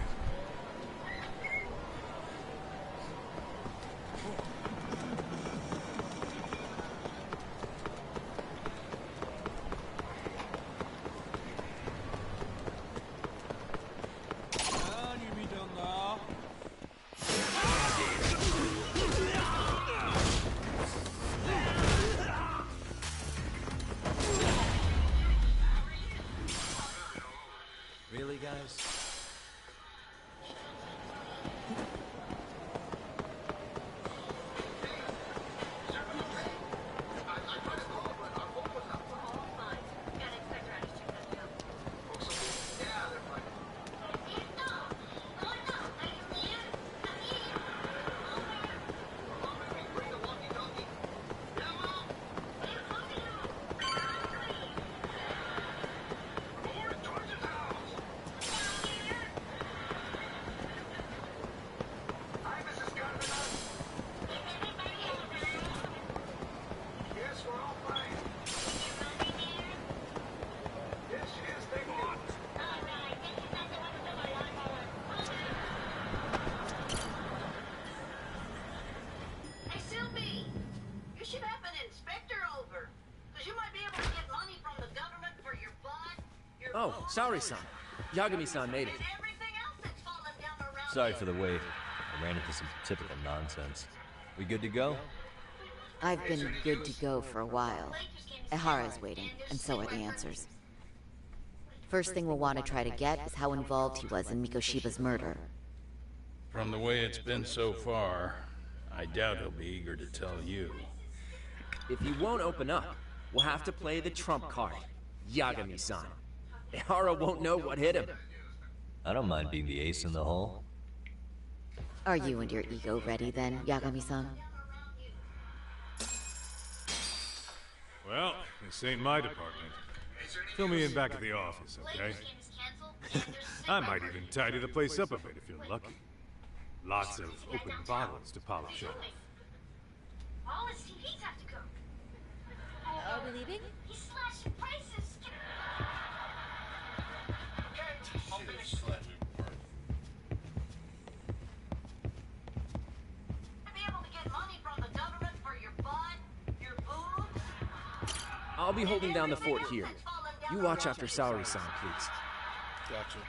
You should have an inspector over. Because you might be able to get money from the government for your butt, your Oh, sorry-san. Yagami-san made it. everything else that's falling down around Sorry for the wait. I ran into some typical nonsense. We good to go? I've been good to go for a while. Ehara's waiting, and so are the answers. First thing we'll want to try to get is how involved he was in Mikoshiba's murder. From the way it's been so far, I doubt he'll be eager to tell you. If he won't open up, we'll have to play the trump card. Yagami-san. Ehara won't know what hit him. I don't mind being the ace in the hole. Are you and your ego ready then, Yagami-san? Well, this ain't my department. Fill me in back at the office, okay? I might even tidy the place up a bit if you're lucky. Lots of open bottles to polish off. All his TVs have to go. Are we leaving? He's slashing prices. be able to get money from the government for your butt, your food. I'll be holding down the fort here. You watch after Saori-san, please. Gotcha.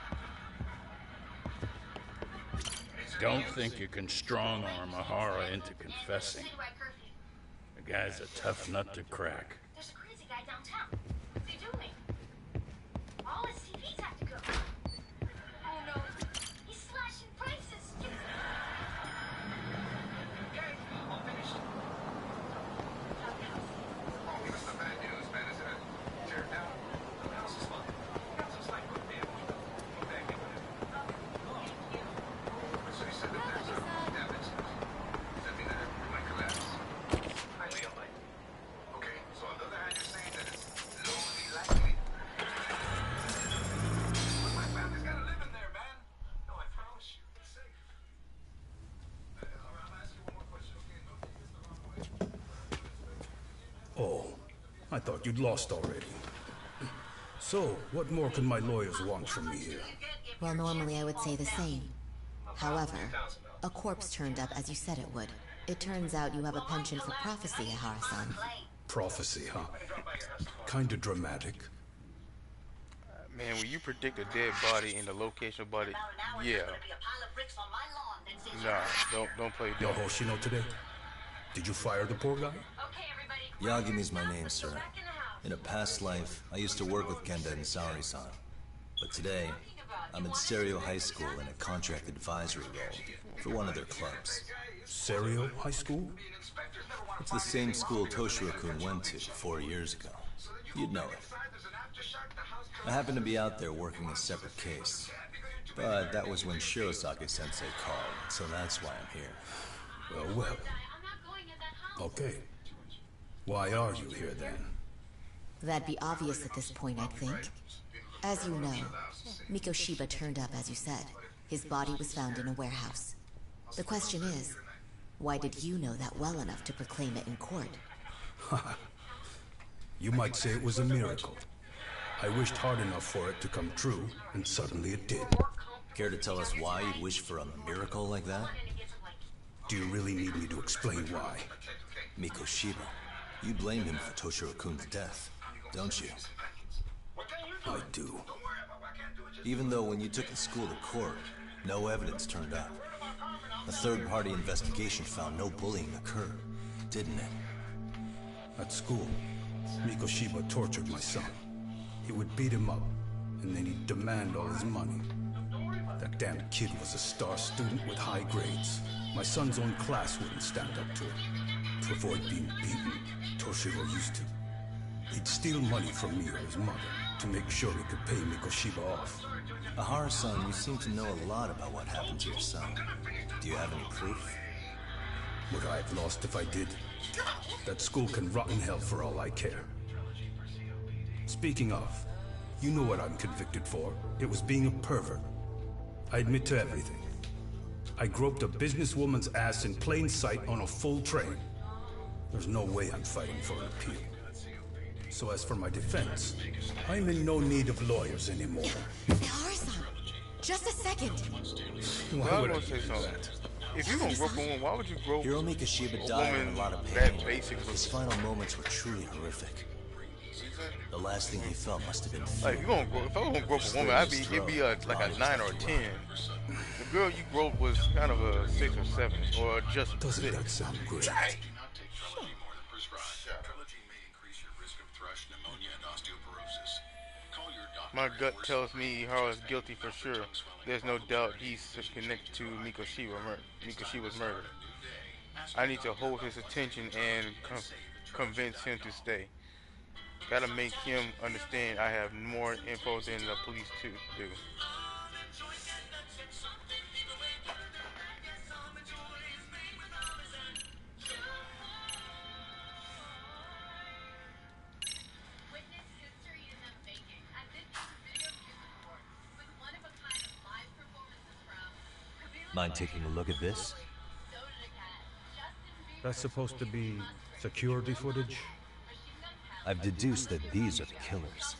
Don't think you can strong-arm Ahara into confessing. The guy's a tough nut to crack. There's a crazy guy downtown. What's he doing? All his TVs have to go. Oh no. He's slashing prices. Okay, all finished. Give us the bad news, man. Is it a tear down? The house is fine. The house is like good damage. Okay, give it. So you said that there's damage. Does that mean that it might collapse? Highly unlikely. Okay, so on the other hand, you're saying that it's lowly likely. But my family's gotta live in there, man. No, I promise you, it's safe. All right, I'm gonna ask you one more question, okay? No, this the wrong way. Oh, I thought you'd lost already. So, what more can my lawyers want from me here? Well, normally I would say the same. However, a corpse turned up as you said it would. It turns out you have a penchant for prophecy, Ehara-san. Prophecy, huh? Kinda dramatic. Man, when you predict a dead body and the location of body, yeah. Nah, don't play Yo, dumb. Hoshino today? Did you fire the poor guy? Yagami's my name, sir. In a past life, I used to work with Kenda and Saori-san. But today, I'm in Serio High School in a contract advisory role for one of their clubs. Serio High School? It's the same school Toshiro-kun went to 4 years ago. You'd know it. I happened to be out there working a separate case. But that was when Shirosake-sensei called, so that's why I'm here. Well. Okay. Why are you here then? That'd be obvious at this point, I think. As you know, Mikoshiba turned up as you said. His body was found in a warehouse. The question is, why did you know that well enough to proclaim it in court? You might say it was a miracle. I wished hard enough for it to come true, and suddenly it did. Care to tell us why you'd wish for a miracle like that? Do you really need me to explain why? Mikoshiba, you blame him for Toshiro-kun's death, don't you? I do. Even though when you took the school to court, no evidence turned up. A third-party investigation found no bullying occurred, didn't it? At school, Mikoshiba tortured my son. He would beat him up, and then he'd demand all his money. That damn kid was a star student with high grades. My son's own class wouldn't stand up to him. To avoid being beaten, Toshiro used to. He'd steal money from me or his mother to make sure he could pay Mikoshiba off. Ahara-san, you seem to know a lot about what happened to your son. Do you have any proof? Would I have lost if I did? That school can rot in hell for all I care. Speaking of, you know what I'm convicted for. It was being a pervert. I admit to everything. I groped a businesswoman's ass in plain sight on a full train. There's no way I'm fighting for an appeal. So as for my defense, I'm in no need of lawyers anymore. Ehara-san, just a second. Why would I do that? If you're gonna grope a woman, why would you grope Hiromi Kashiba a died in woman a lot of pain. that basic? His final moments were truly horrific. The last thing he felt must have been Like, if I was gonna grope a woman, it'd be like a 9 or a 10. The girl you groped was kind of a 6 or 7, or just Doesn't 6. that sound great? My gut tells me Ihara is guilty for sure. There's no doubt he's connected to Mikoshiba's murder. I need to hold his attention and convince him to stay. Gotta make him understand I have more info than the police do. Mind taking a look at this? That's supposed to be security footage? I've deduced that these are the killers.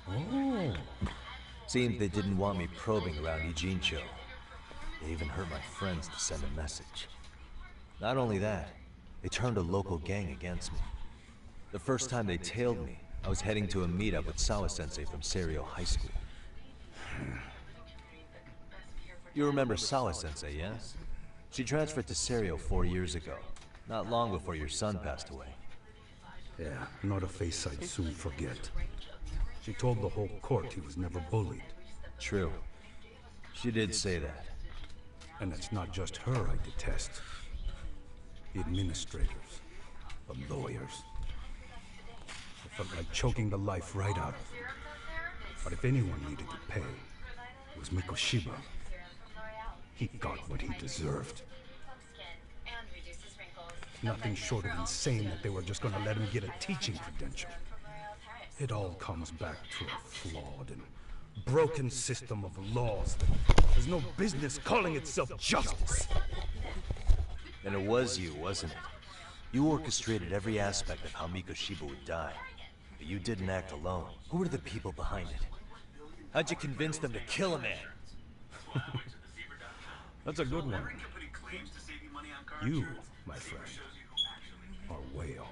Oh. Seems they didn't want me probing around Ijincho. They even hurt my friends to send a message. Not only that, they turned a local gang against me. The first time they tailed me, I was heading to a meetup with Sawa-sensei from Serio High School. You remember Sawa-sensei, yes? She transferred to Serio 4 years ago, not long before your son passed away. Yeah, not a face I'd soon forget. She told the whole court he was never bullied. True. She did say that. And it's not just her I detest. The administrators, the lawyers. It felt like choking the life right out of them. But if anyone needed to pay, it was Mikoshiba. He got what he deserved. Nothing short of insane that they were just gonna let him get a teaching credential. It all comes back to a flawed and broken system of laws that has no business calling itself justice. And it was you, wasn't it? You orchestrated every aspect of how Mikoshiba would die. But you didn't act alone. Who were the people behind it? How'd you convince them to kill a man? That's a good one. You, my friend, are way off.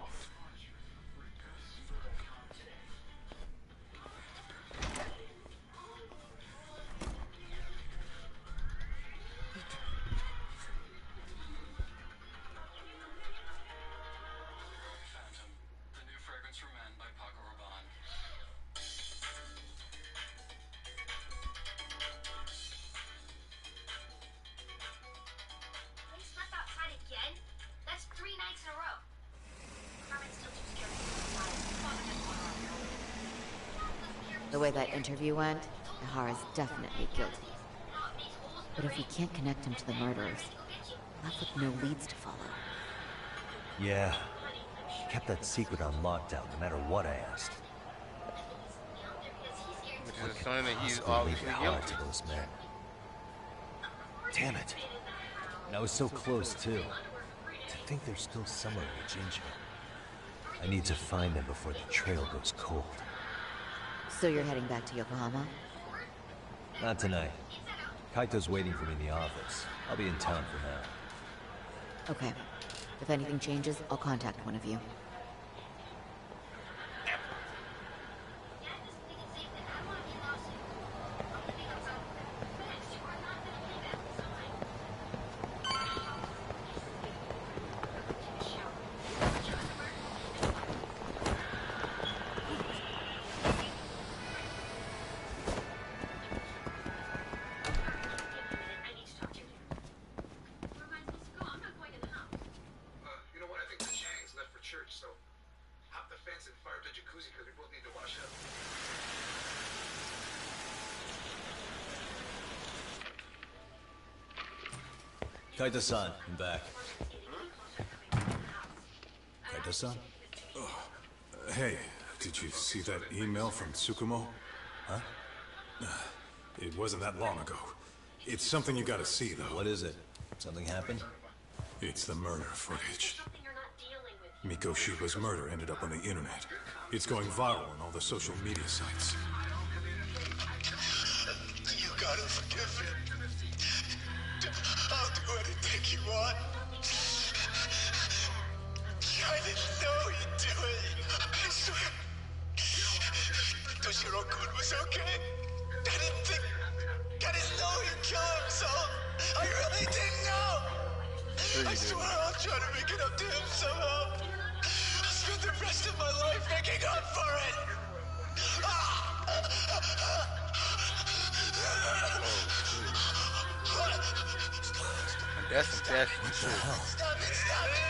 The way that interview went, Ihara's definitely guilty. But if we can't connect him to the murderers, left with no leads to follow. Yeah. Kept that secret on lockdown, no matter what I asked. Which is a sign that he's Possibly obviously lead guilty. Ihara to those men. Damn it. And I was so close, too. To think they're still somewhere in Ijincho. I need to find them before the trail goes cold. So you're heading back to Yokohama? Not tonight. Kaito's waiting for me in the office. I'll be in town for now. Okay. If anything changes, I'll contact one of you. Kaito-san, I'm back. Kaito-san? Hey, did you see that email from Tsukumo? Huh? It wasn't that long ago. It's something you gotta see, though. What is it? Something happened? It's the murder footage. Mikoshiba's murder ended up on the internet. It's going viral on all the social media sites. You gotta forgive him. I'll do anything. you want? I didn't know you'd do it. I swear. Toshiro-kun was okay. I didn't know he'd kill himself. I really didn't know. I swear I'll try to make it up to him somehow. I'll spend the rest of my life making up for it. That's some passionate shit. Stop it, stop it,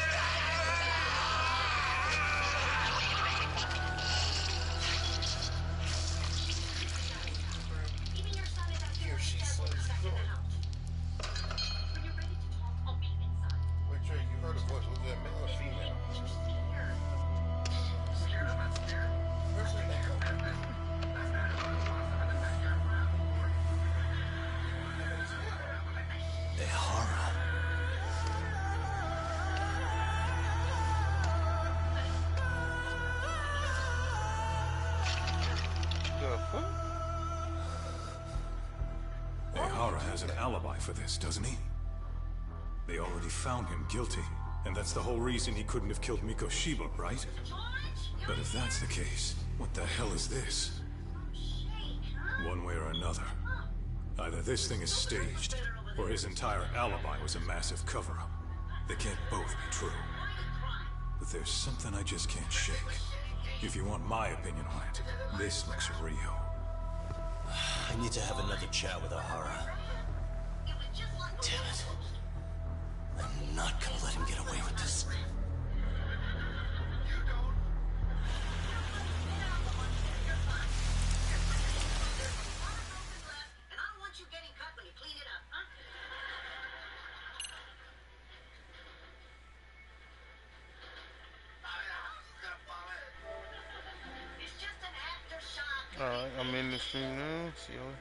Here she says, look. Wait, Trey, you heard a voice. Was that male or female? Where's the neck? Ehara. The fuck? Ehara has an alibi for this, doesn't he? They already found him guilty, and that's the whole reason he couldn't have killed Mikoshiba, right? But if that's the case, what the hell is this? One way or another, either this thing is staged, or his entire alibi was a massive cover-up. They can't both be true. But there's something I just can't shake. If you want my opinion on it, this looks real. I need to have another chat with Ehara. Damn it. I'm not gonna let him get away with this. Alright, I'm in the stream now. See y'all.